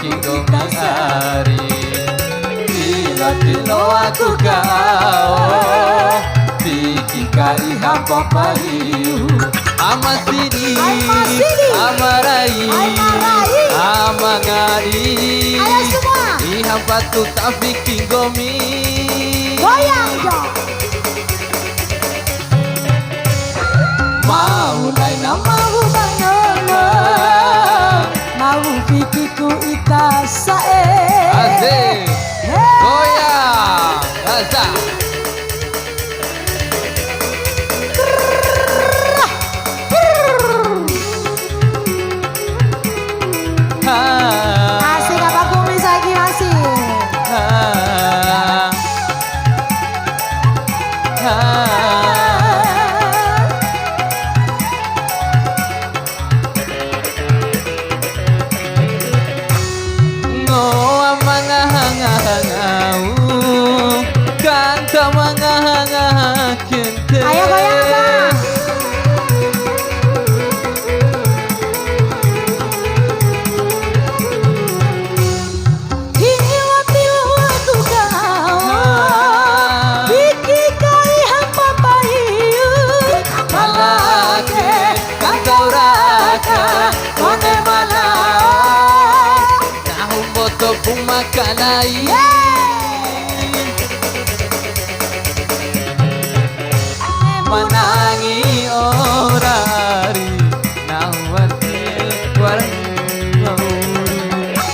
Indomie ari. Dilo aku kau Piki kari hampa pahiu Ama sini Ama rai Ama ngari Ayo semua Ihampa tu Taufik Indomie. goyang dong. Mau lain mau bangono mau pikiku ita sae. Asik goyang rasa. Asik apa kumis lagi masih. Ayo goyang apa? Pumakanai manangi orari nawati warang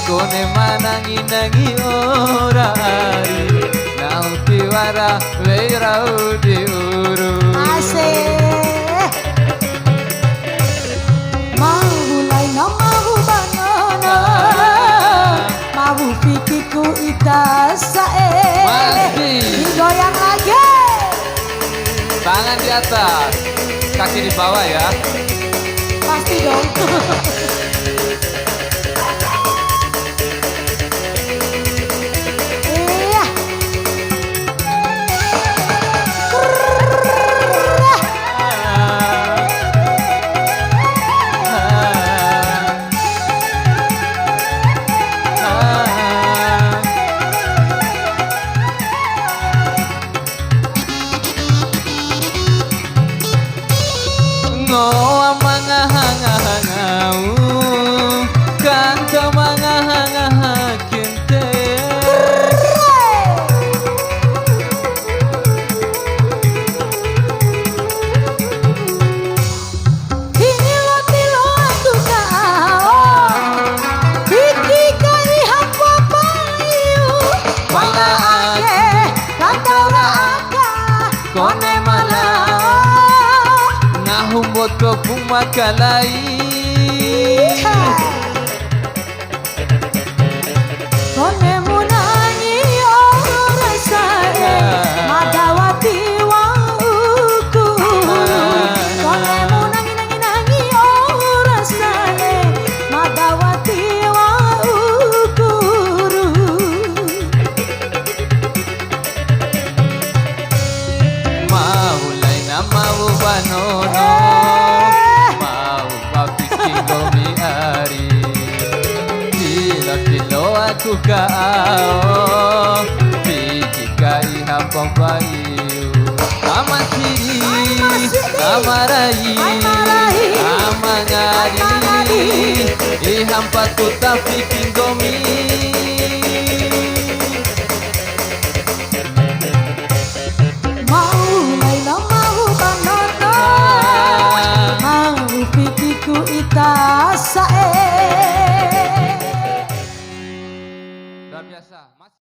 kone manangi nangi orari nauti wara weirau diuru. Asik mau mulai mau bangono mau pikiku ita sae. Masih Goyang lagi. tangan di atas kaki di bawah ya. Pasti dong. Iya. Ngoa mangahangahangau kanto mangahangahakinte Ini lo aku kau Biki kari hampa payu Wala ake kata aka kone mana nahumbot ko pumakalai Kone munangi ora sae madawati wauku Kone munangi nangi ora sae madawati wauku maulay na mau banono mau papiking gomiari tilo aku kau piki kai hampang payu ama siri ama rai ama ngari ihampa tu tapiking gomi.